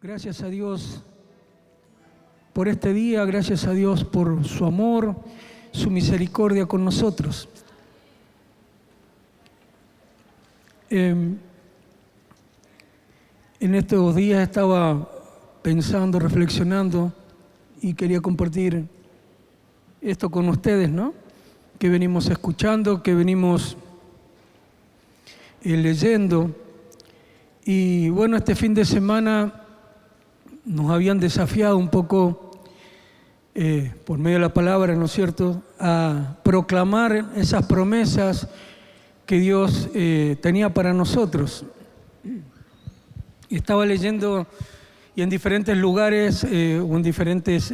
Gracias a Dios por este día, gracias a Dios por su amor, su misericordia con nosotros. En estos días estaba pensando, reflexionando y quería compartir esto con ustedes, ¿no? Que venimos escuchando, que venimos leyendo. Y bueno, este fin de semana nos habían desafiado un poco, por medio de la palabra, ¿no es cierto?, a proclamar esas promesas que Dios tenía para nosotros. Y estaba leyendo y en diferentes lugares o en diferentes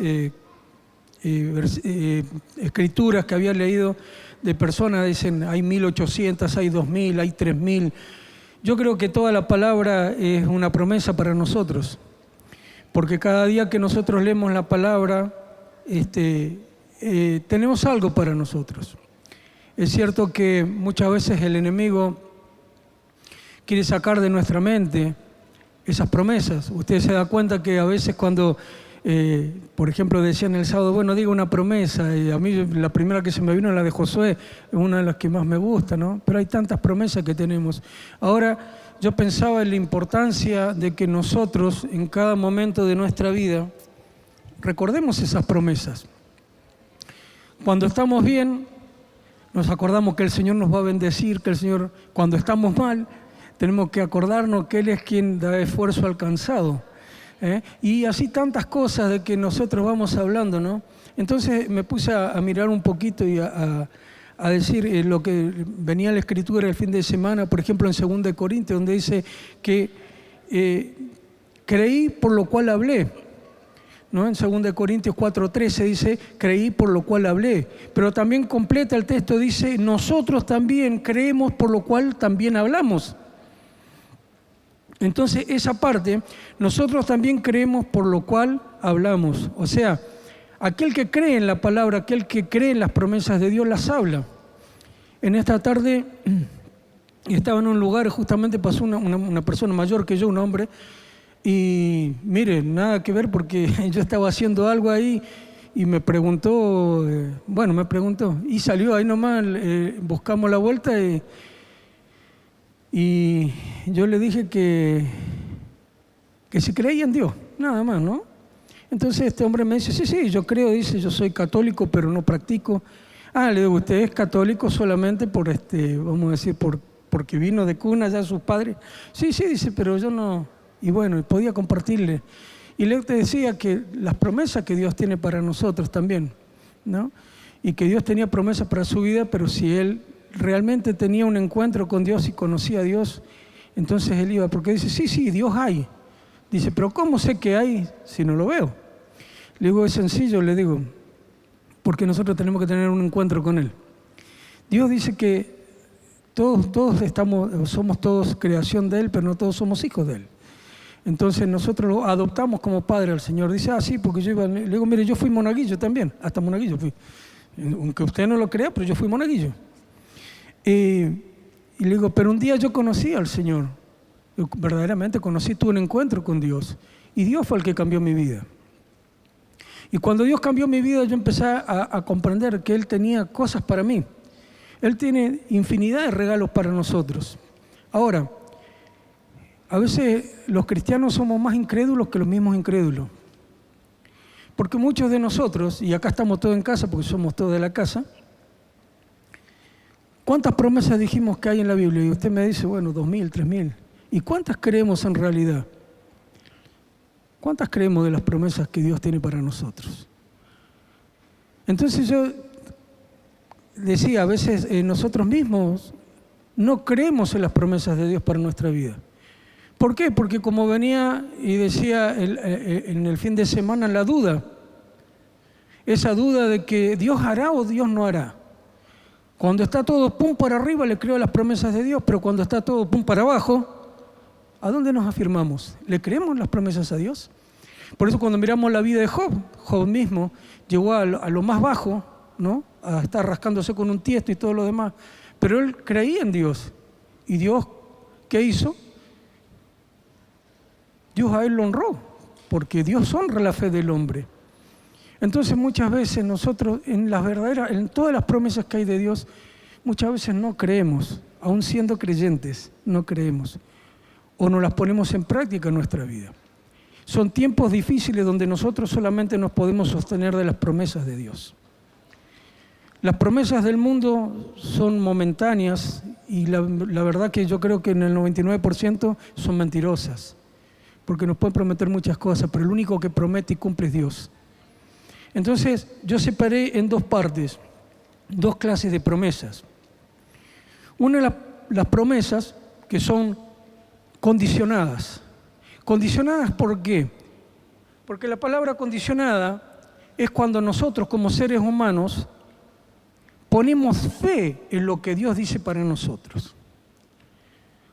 escrituras que había leído de personas, dicen hay 1800, hay 2000, hay 3000. Yo creo que toda la palabra es una promesa para nosotros, porque cada día que nosotros leemos la palabra tenemos algo para nosotros. Es cierto que muchas veces el enemigo quiere sacar de nuestra mente esas promesas. Usted se da cuenta que a veces cuando, por ejemplo, decían el sábado, bueno, diga una promesa, y a mí la primera que se me vino es la de Josué, es una de las que más me gusta, ¿no? Pero hay tantas promesas que tenemos. Ahora, yo pensaba en la importancia de que nosotros, en cada momento de nuestra vida, recordemos esas promesas. Cuando estamos bien, nos acordamos que el Señor nos va a bendecir, que el Señor, cuando estamos mal, tenemos que acordarnos que Él es quien da esfuerzo alcanzado. Y así tantas cosas de que nosotros vamos hablando, ¿no? Entonces me puse a mirar un poquito y a decir lo que venía en la Escritura el fin de semana, por ejemplo en 2 Corintios, donde dice que creí por lo cual hablé, ¿no? En 2 Corintios 4:13 dice, creí por lo cual hablé, pero también completa el texto, dice, nosotros también creemos por lo cual también hablamos. Entonces esa parte, nosotros también creemos por lo cual hablamos. O sea, aquel que cree en la palabra, aquel que cree en las promesas de Dios, las habla. En esta tarde estaba en un lugar, justamente pasó una persona mayor que yo, un hombre, y mire, nada que ver porque yo estaba haciendo algo ahí y me preguntó, y salió ahí nomás, buscamos la vuelta y yo le dije que si creía en Dios, nada más, ¿no? Entonces este hombre me dice, sí, yo creo, dice, yo soy católico, pero no practico. Le digo, ¿usted es católico solamente por, vamos a decir, porque vino de cuna ya sus padres? Sí, dice, pero yo no. Y bueno, podía compartirle. Y le decía que las promesas que Dios tiene para nosotros también, ¿no? Y que Dios tenía promesas para su vida, pero si él realmente tenía un encuentro con Dios y conocía a Dios, entonces él iba, porque dice, sí, Dios hay. Dice, pero ¿cómo sé que hay si no lo veo? Le digo, es sencillo, le digo, porque nosotros tenemos que tener un encuentro con Él. Dios dice que somos todos creación de Él, pero no todos somos hijos de Él. Entonces nosotros lo adoptamos como padre al Señor. Dice, sí, porque le digo, mire, yo fui monaguillo también, hasta monaguillo fui. Aunque usted no lo crea, pero yo fui monaguillo. Y le digo, pero un día yo conocí al Señor. Yo verdaderamente tuve un encuentro con Dios. Y Dios fue el que cambió mi vida. Y cuando Dios cambió mi vida, yo empecé a comprender que Él tenía cosas para mí. Él tiene infinidad de regalos para nosotros. Ahora, a veces los cristianos somos más incrédulos que los mismos incrédulos. Porque muchos de nosotros, y acá estamos todos en casa, porque somos todos de la casa, ¿cuántas promesas dijimos que hay en la Biblia? Y usted me dice, 2000, 3000. ¿Y cuántas creemos en realidad? ¿Cuántas creemos de las promesas que Dios tiene para nosotros? Entonces yo decía, a veces nosotros mismos no creemos en las promesas de Dios para nuestra vida. ¿Por qué? Porque como venía y decía en el fin de semana la duda, esa duda de que Dios hará o Dios no hará. Cuando está todo pum para arriba le creo las promesas de Dios, pero cuando está todo pum para abajo, ¿a dónde nos afirmamos? ¿Le creemos las promesas a Dios? Por eso cuando miramos la vida de Job mismo llegó a lo más bajo, ¿no? A estar rascándose con un tiesto y todo lo demás. Pero él creía en Dios. ¿Y Dios qué hizo? Dios a él lo honró porque Dios honra la fe del hombre. Entonces muchas veces nosotros en todas las promesas que hay de Dios, muchas veces no creemos, aún siendo creyentes, no creemos, o no las ponemos en práctica en nuestra vida. Son tiempos difíciles donde nosotros solamente nos podemos sostener de las promesas de Dios. Las promesas del mundo son momentáneas y la verdad que yo creo que en el 99% son mentirosas, porque nos pueden prometer muchas cosas, pero el único que promete y cumple es Dios. Entonces yo separé en dos partes, dos clases de promesas. Una, las promesas que son condicionadas. ¿Condicionadas por qué? Porque la palabra condicionada es cuando nosotros como seres humanos ponemos fe en lo que Dios dice para nosotros.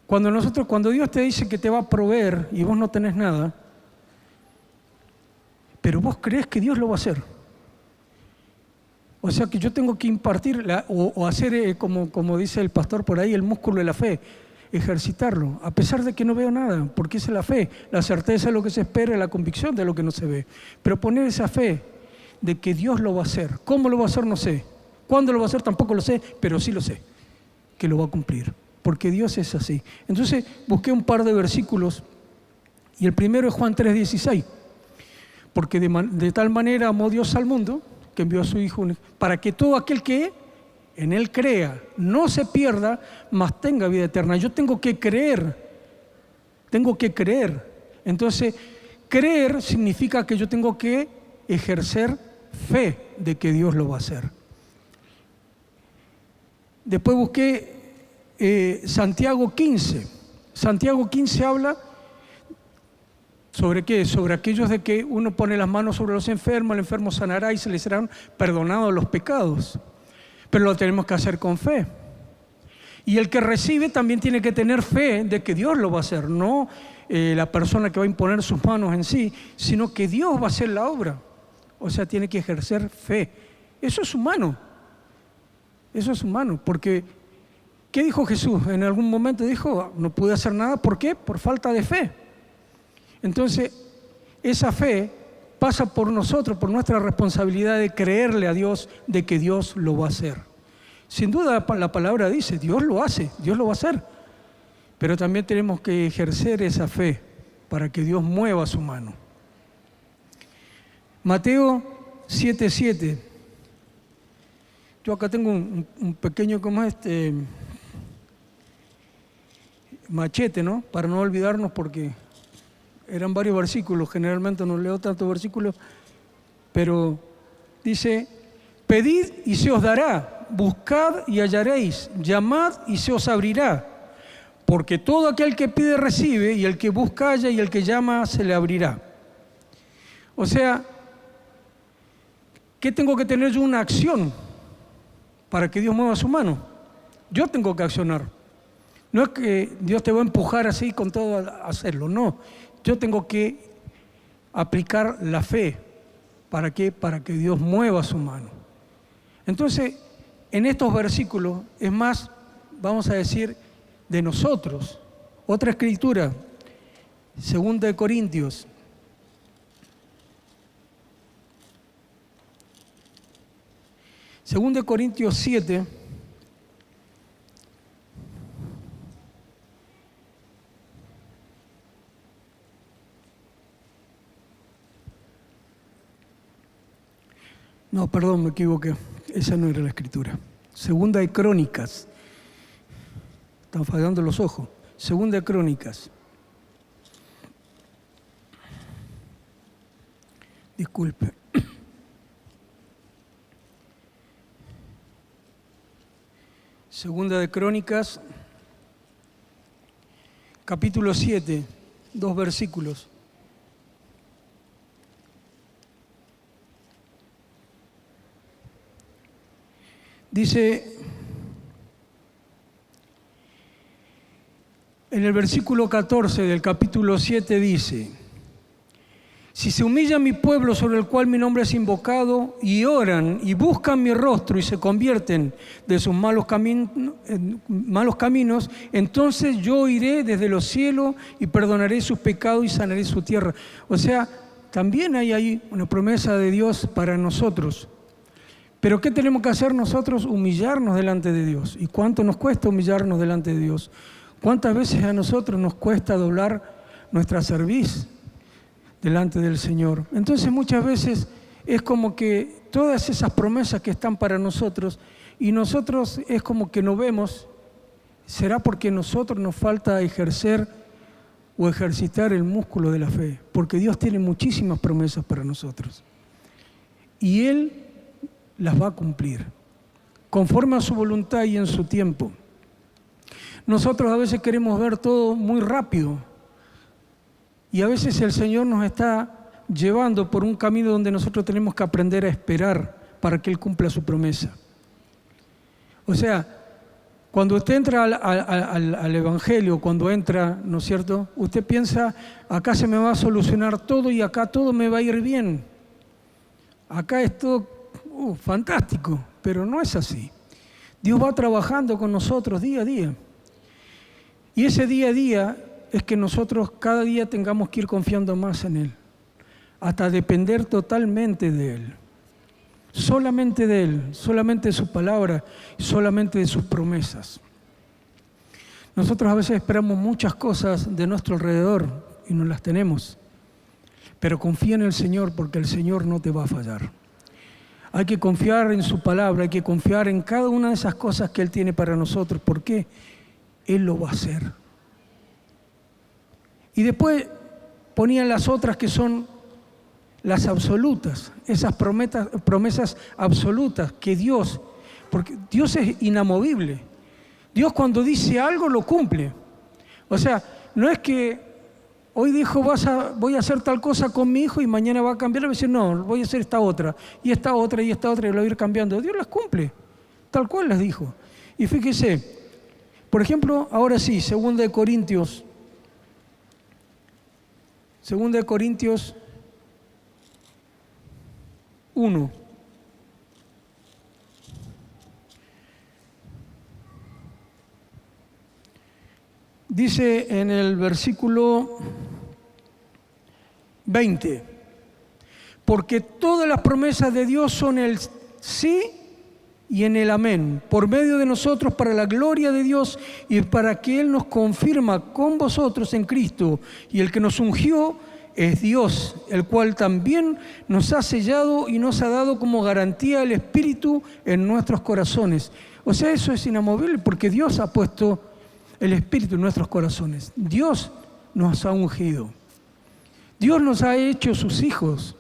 Cuando Dios te dice que te va a proveer y vos no tenés nada, pero vos crees que Dios lo va a hacer. O sea que yo tengo que impartir o hacer, como dice el pastor por ahí, el músculo de la fe, ejercitarlo, a pesar de que no veo nada, porque esa es la fe, la certeza de lo que se espera, la convicción de lo que no se ve. Pero poner esa fe de que Dios lo va a hacer. ¿Cómo lo va a hacer? No sé. ¿Cuándo lo va a hacer? Tampoco lo sé, pero sí lo sé, que lo va a cumplir, porque Dios es así. Entonces busqué un par de versículos y el primero es Juan 3:16, porque de tal manera amó Dios al mundo que envió a su Hijo para que todo aquel que en Él crea no se pierda, mas tenga vida eterna. Yo tengo que creer. Entonces, creer significa que yo tengo que ejercer fe de que Dios lo va a hacer. Después busqué Santiago 15. Santiago 15 habla ¿sobre qué? Sobre aquellos de que uno pone las manos sobre los enfermos, el enfermo sanará y se les serán perdonados los pecados. Pero lo tenemos que hacer con fe. Y el que recibe también tiene que tener fe de que Dios lo va a hacer, no la persona que va a imponer sus manos en sí, sino que Dios va a hacer la obra. O sea, tiene que ejercer fe. Eso es humano. Eso es humano, porque ¿qué dijo Jesús? En algún momento dijo, no pude hacer nada, ¿por qué? Por falta de fe. Entonces, esa fe pasa por nosotros, por nuestra responsabilidad de creerle a Dios de que Dios lo va a hacer. Sin duda la palabra dice, Dios lo hace, Dios lo va a hacer. Pero también tenemos que ejercer esa fe para que Dios mueva su mano. Mateo 7:7. Yo acá tengo un pequeño machete, ¿no? Para no olvidarnos porque eran varios versículos, generalmente no leo tantos versículos, pero dice, pedid y se os dará, buscad y hallaréis, llamad y se os abrirá, porque todo aquel que pide recibe, y el que busca halla, y el que llama se le abrirá. O sea, ¿qué tengo que tener yo? Una acción para que Dios mueva su mano. Yo tengo que accionar. No es que Dios te va a empujar así con todo a hacerlo, no. Yo tengo que aplicar la fe. ¿Para qué? Para que Dios mueva su mano. Entonces, en estos versículos, es más, vamos a decir, de nosotros. Otra escritura, 2 Corintios. Segunda de Corintios 7. No, perdón, me equivoqué. Esa no era la escritura. Segunda de Crónicas. Están fallando los ojos. Segunda de Crónicas. Disculpe. Segunda de Crónicas, capítulo 7, 2 versículos. Dice, en el versículo 14 del capítulo 7 dice, si se humilla mi pueblo sobre el cual mi nombre es invocado, y oran y buscan mi rostro y se convierten de sus malos caminos, entonces yo iré desde los cielos y perdonaré sus pecados y sanaré su tierra. O sea, también hay ahí una promesa de Dios para nosotros. Pero ¿qué tenemos que hacer nosotros? Humillarnos delante de Dios. ¿Y cuánto nos cuesta humillarnos delante de Dios? ¿Cuántas veces a nosotros nos cuesta doblar nuestra cerviz delante del Señor? Entonces muchas veces es como que todas esas promesas que están para nosotros y nosotros es como que no vemos, será porque a nosotros nos falta ejercer o ejercitar el músculo de la fe, porque Dios tiene muchísimas promesas para nosotros y Él las va a cumplir conforme a su voluntad y en su tiempo. Nosotros a veces queremos ver todo muy rápido y a veces el Señor nos está llevando por un camino donde nosotros tenemos que aprender a esperar para que Él cumpla su promesa. O sea, cuando usted entra al Evangelio, cuando entra, ¿no es cierto?, usted piensa, acá se me va a solucionar todo y acá todo me va a ir bien. Acá es todo fantástico, pero no es así. Dios va trabajando con nosotros día a día. Y ese día a día es que nosotros cada día tengamos que ir confiando más en Él, hasta depender totalmente de Él. Solamente de Él, solamente de su palabra, solamente de sus promesas. Nosotros a veces esperamos muchas cosas de nuestro alrededor y no las tenemos, pero confía en el Señor porque el Señor no te va a fallar. Hay que confiar en su palabra, hay que confiar en cada una de esas cosas que Él tiene para nosotros, porque Él lo va a hacer. Y después ponían las otras que son las absolutas, esas promesas absolutas que Dios, porque Dios es inamovible. Dios cuando dice algo lo cumple. O sea, no es que hoy dijo voy a hacer tal cosa con mi hijo y mañana va a cambiar, y va a decir no, voy a hacer esta otra, y esta otra, y esta otra, y lo voy a ir cambiando. Dios las cumple, tal cual las dijo. Y fíjese, por ejemplo, ahora sí, 2 Corintios 1. Dice en el versículo 20, porque todas las promesas de Dios son el sí y en el amén, por medio de nosotros para la gloria de Dios y para que Él nos confirma con vosotros en Cristo, y el que nos ungió es Dios, el cual también nos ha sellado y nos ha dado como garantía el Espíritu en nuestros corazones. O sea, eso es inamovible porque Dios ha puesto el Espíritu en nuestros corazones. Dios nos ha ungido. Dios nos ha hecho sus hijos.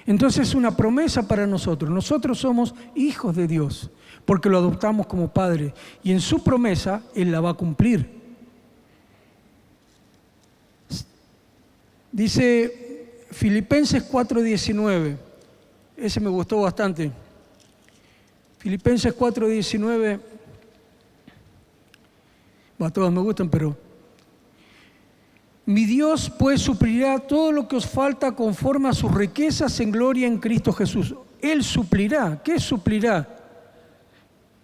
Entonces es una promesa para nosotros. Nosotros somos hijos de Dios porque lo adoptamos como padre y en su promesa Él la va a cumplir. Dice Filipenses 4:19, ese me gustó bastante. Filipenses 4:19, todos me gustan, pero mi Dios pues suplirá todo lo que os falta conforme a sus riquezas en gloria en Cristo Jesús. Él suplirá. ¿Qué suplirá?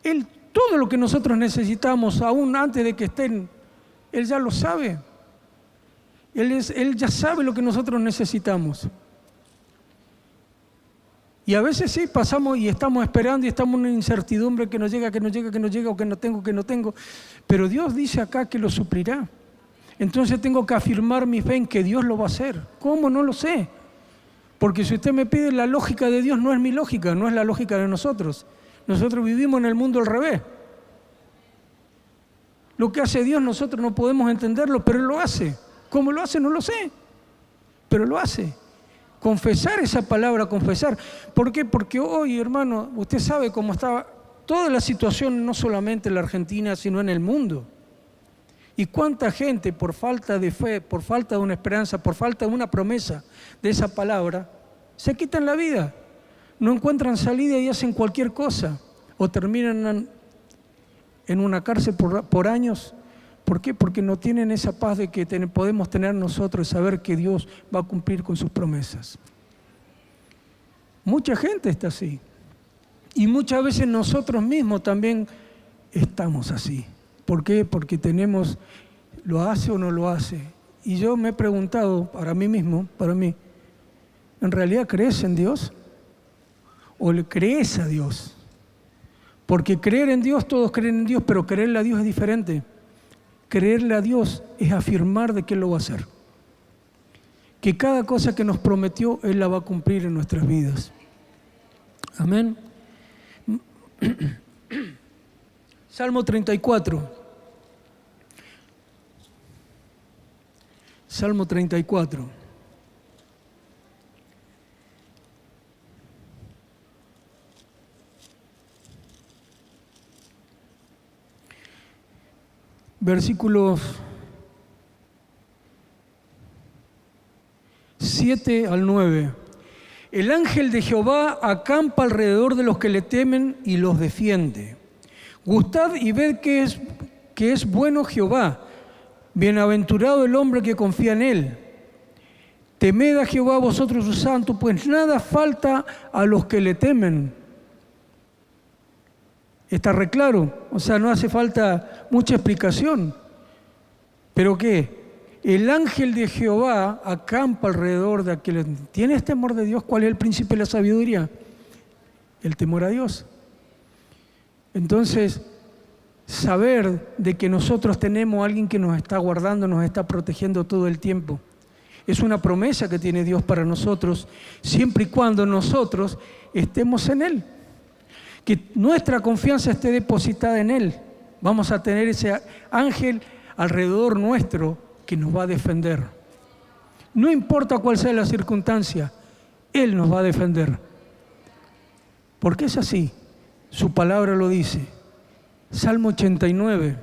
Él, todo lo que nosotros necesitamos, aún antes de que estén, Él ya lo sabe. Él ya sabe lo que nosotros necesitamos. Y a veces sí, pasamos y estamos esperando y estamos en una incertidumbre que no llega, o que no tengo. Pero Dios dice acá que lo suplirá. Entonces tengo que afirmar mi fe en que Dios lo va a hacer. ¿Cómo? No lo sé. Porque si usted me pide la lógica de Dios, no es mi lógica, no es la lógica de nosotros. Nosotros vivimos en el mundo al revés. Lo que hace Dios nosotros no podemos entenderlo, pero Él lo hace. ¿Cómo lo hace? No lo sé, pero lo hace. Confesar esa palabra, confesar. ¿Por qué? Porque hoy, hermano, usted sabe cómo está toda la situación, no solamente en la Argentina, sino en el mundo. Y cuánta gente, por falta de fe, por falta de una esperanza, por falta de una promesa de esa palabra, se quitan la vida. No encuentran salida y hacen cualquier cosa. O terminan en una cárcel por años. ¿Por qué? Porque no tienen esa paz de que podemos tener nosotros, saber que Dios va a cumplir con sus promesas. Mucha gente está así. Y muchas veces nosotros mismos también estamos así. ¿Por qué? Porque tenemos, ¿lo hace o no lo hace? Y yo me he preguntado para mí mismo, ¿En realidad crees en Dios? ¿O le crees a Dios? Porque creer en Dios, todos creen en Dios, pero creerle a Dios es diferente. Creerle a Dios es afirmar de que Él lo va a hacer. Que cada cosa que nos prometió, Él la va a cumplir en nuestras vidas. Amén. Salmo 34. Salmo 34. Versículos 7 al 9. El ángel de Jehová acampa alrededor de los que le temen y los defiende. Gustad y ved que es bueno Jehová. Bienaventurado el hombre que confía en él. Temed a Jehová vosotros sus santos, pues nada falta a los que le temen. Está re claro, o sea, no hace falta mucha explicación. ¿Pero qué? El ángel de Jehová acampa alrededor de aquel. ¿Tienes temor de Dios? ¿Cuál es el principio de la sabiduría? El temor a Dios. Entonces, saber de que nosotros tenemos a alguien que nos está guardando, nos está protegiendo todo el tiempo. Es una promesa que tiene Dios para nosotros, siempre y cuando nosotros estemos en Él. Que nuestra confianza esté depositada en Él. Vamos a tener ese ángel alrededor nuestro que nos va a defender. No importa cuál sea la circunstancia, Él nos va a defender. Porque es así, su palabra lo dice. Salmo 89.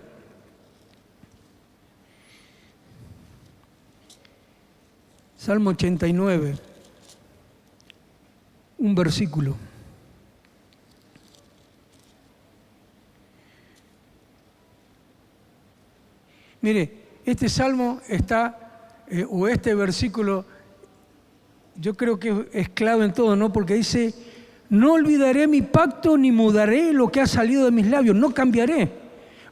Salmo 89. Un versículo. Mire, este salmo está, o este versículo, yo creo que es clave en todo, ¿no? Porque dice, no olvidaré mi pacto ni mudaré lo que ha salido de mis labios, no cambiaré.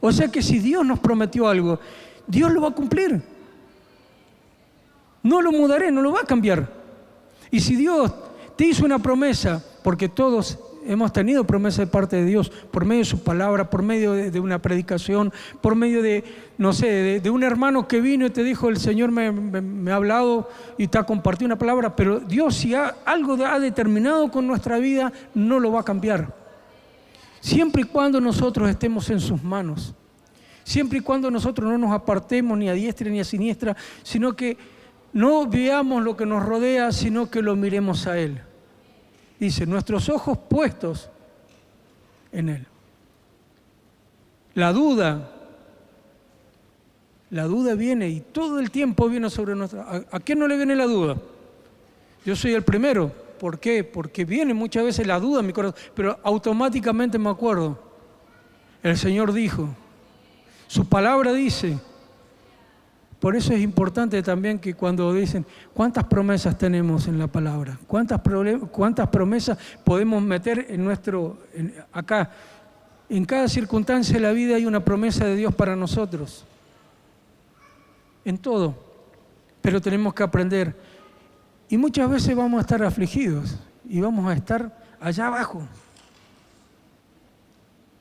O sea que si Dios nos prometió algo, Dios lo va a cumplir. No lo mudaré, no lo va a cambiar. Y si Dios te hizo una promesa, porque todos hemos tenido promesa de parte de Dios, por medio de su palabra, por medio de una predicación, por medio de, no sé, de un hermano que vino y te dijo, el Señor me ha hablado y te ha compartido una palabra, pero Dios si algo ha determinado con nuestra vida, no lo va a cambiar. Siempre y cuando nosotros estemos en sus manos, siempre y cuando nosotros no nos apartemos ni a diestra ni a siniestra, sino que no veamos lo que nos rodea, sino que lo miremos a Él. Dice, nuestros ojos puestos en Él. La duda viene y todo el tiempo viene sobre nosotros. ¿A quién no le viene la duda? Yo soy el primero. ¿Por qué? Porque viene muchas veces la duda en mi corazón, pero automáticamente me acuerdo. El Señor dijo, su palabra dice. Por eso es importante también que cuando dicen, ¿cuántas promesas tenemos en la palabra? ¿Cuántas promesas podemos meter en acá? En cada circunstancia de la vida hay una promesa de Dios para nosotros. En todo. Pero tenemos que aprender. Y muchas veces vamos a estar afligidos y vamos a estar allá abajo.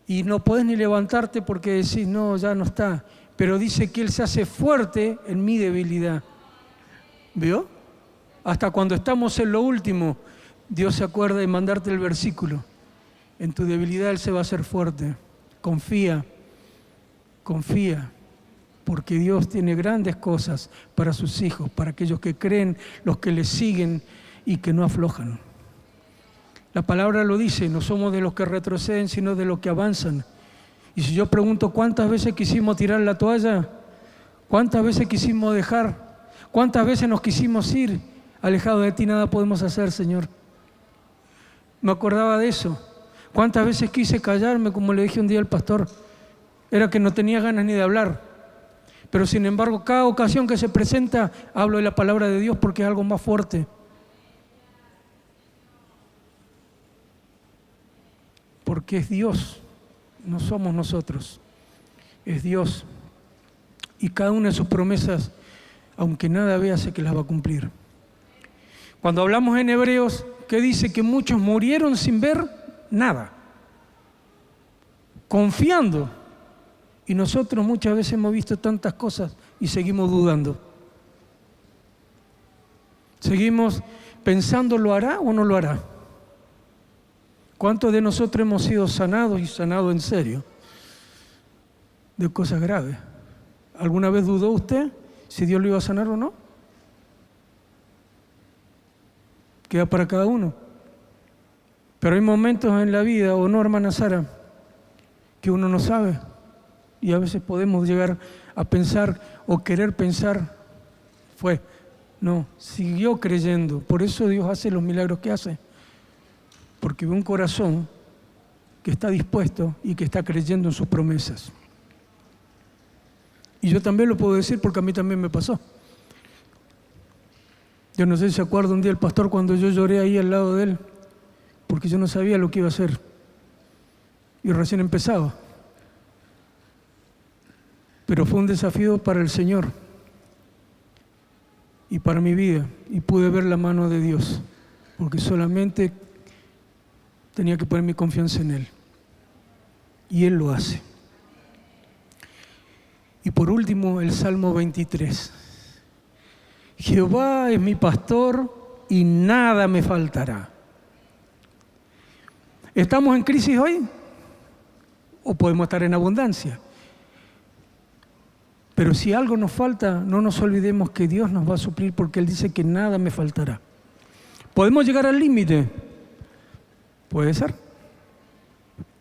Y no podés ni levantarte porque decís, no, ya no está. Pero dice que Él se hace fuerte en mi debilidad. ¿Vio? Hasta cuando estamos en lo último, Dios se acuerda de mandarte el versículo. En tu debilidad Él se va a hacer fuerte. Confía, confía, porque Dios tiene grandes cosas para sus hijos, para aquellos que creen, los que le siguen y que no aflojan. La palabra lo dice, no somos de los que retroceden, sino de los que avanzan. Y si yo pregunto cuántas veces quisimos tirar la toalla, cuántas veces quisimos dejar, cuántas veces nos quisimos ir, alejados de ti nada podemos hacer, Señor. Me acordaba de eso. Cuántas veces quise callarme, como le dije un día al pastor, era que no tenía ganas ni de hablar. Pero sin embargo, cada ocasión que se presenta, hablo de la palabra de Dios porque es algo más fuerte. Porque es Dios. No somos nosotros, es Dios. Y cada una de sus promesas, aunque nada vea, sé que las va a cumplir. Cuando hablamos en Hebreos, que dice que muchos murieron sin ver nada, confiando. Y nosotros muchas veces hemos visto tantas cosas y seguimos dudando. Seguimos pensando, ¿lo hará o no lo hará? ¿Cuántos de nosotros hemos sido sanados y sanados en serio de cosas graves? ¿Alguna vez dudó usted si Dios lo iba a sanar o no? Queda para cada uno. Pero hay momentos en la vida, ¿o no, hermana Sara?, que uno no sabe. Y a veces podemos llegar a pensar o querer pensar, no, siguió creyendo. Por eso Dios hace los milagros que hace. Porque ve un corazón que está dispuesto y que está creyendo en sus promesas. Y yo también lo puedo decir porque a mí también me pasó. Yo no sé si se acuerda un día el pastor cuando yo lloré ahí al lado de él, porque yo no sabía lo que iba a hacer. Y recién empezaba. Pero fue un desafío para el Señor y para mi vida. Y pude ver la mano de Dios, porque solamente tenía que poner mi confianza en Él. Y Él lo hace. Y por último, el Salmo 23. Jehová es mi pastor y nada me faltará. ¿Estamos en crisis hoy? ¿O podemos estar en abundancia? Pero si algo nos falta, no nos olvidemos que Dios nos va a suplir, porque Él dice que nada me faltará. ¿Podemos llegar al límite? Puede ser.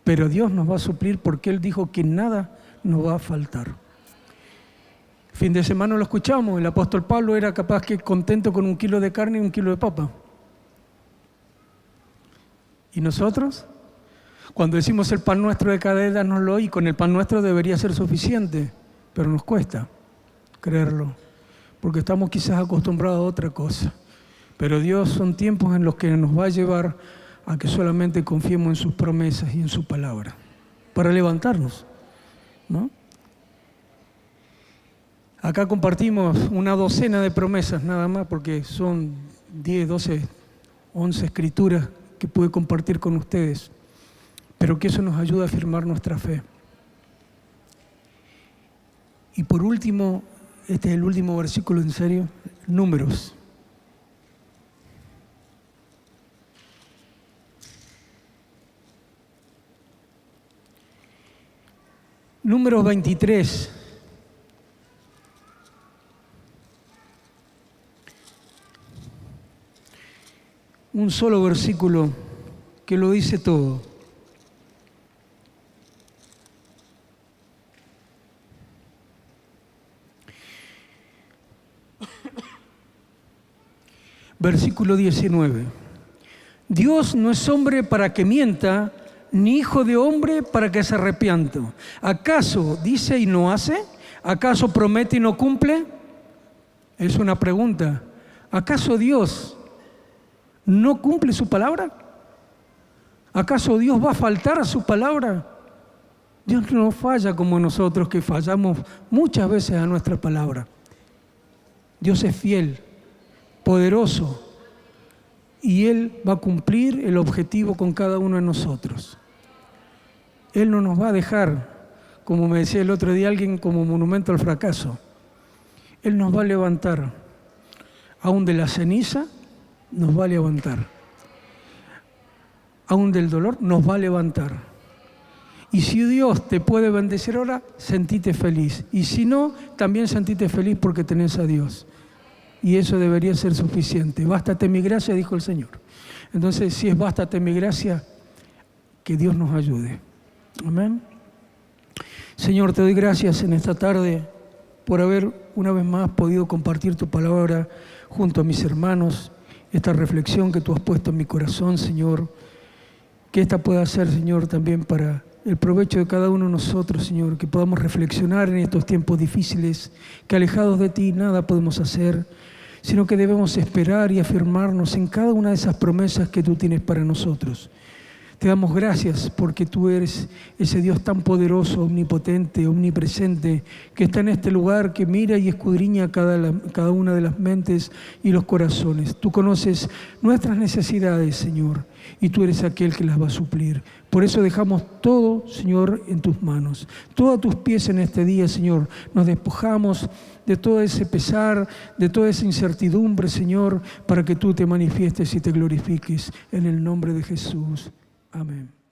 Pero Dios nos va a suplir porque Él dijo que nada nos va a faltar. Fin de semana lo escuchamos, el apóstol Pablo era capaz que contento con 1 kilo de carne y 1 kilo de papa. ¿Y nosotros? Cuando decimos el pan nuestro de cada día, dánoslo, y con el pan nuestro debería ser suficiente, pero nos cuesta creerlo, porque estamos quizás acostumbrados a otra cosa. Pero Dios son tiempos en los que nos va a llevar a que solamente confiemos en sus promesas y en su palabra, para levantarnos, ¿no? Acá compartimos una docena de promesas nada más, porque son 10, 12, 11 escrituras que pude compartir con ustedes, pero que eso nos ayuda a afirmar nuestra fe. Y por último, este es el último versículo en serio, Números. Números 23. Un solo versículo que lo dice todo. Versículo 19. Dios no es hombre para que mienta, ni hijo de hombre para que se arrepienta. ¿Acaso dice y no hace? ¿Acaso promete y no cumple? Es una pregunta. ¿Acaso Dios no cumple su palabra? ¿Acaso Dios va a faltar a su palabra? Dios no falla como nosotros, que fallamos muchas veces a nuestra palabra. Dios es fiel, poderoso, y Él va a cumplir el objetivo con cada uno de nosotros. Él no nos va a dejar, como me decía el otro día alguien, como monumento al fracaso. Él nos va a levantar, aún de la ceniza nos va a levantar, aún del dolor nos va a levantar. Y si Dios te puede bendecir ahora, sentite feliz, y si no, también sentite feliz porque tenés a Dios. Y eso debería ser suficiente. Bástate mi gracia, dijo el Señor. Entonces, si es bástate mi gracia, que Dios nos ayude. Amén. Señor, te doy gracias en esta tarde por haber una vez más podido compartir tu palabra junto a mis hermanos. Esta reflexión que tú has puesto en mi corazón, Señor, que esta pueda ser, Señor, también para el provecho de cada uno de nosotros, Señor, que podamos reflexionar en estos tiempos difíciles, que alejados de ti nada podemos hacer, sino que debemos esperar y afirmarnos en cada una de esas promesas que tú tienes para nosotros. Te damos gracias porque tú eres ese Dios tan poderoso, omnipotente, omnipresente, que está en este lugar, que mira y escudriña cada una de las mentes y los corazones. Tú conoces nuestras necesidades, Señor, y tú eres aquel que las va a suplir. Por eso dejamos todo, Señor, en tus manos. Todo a tus pies en este día, Señor. Nos despojamos de todo ese pesar, de toda esa incertidumbre, Señor, para que tú te manifiestes y te glorifiques en el nombre de Jesús. Amén.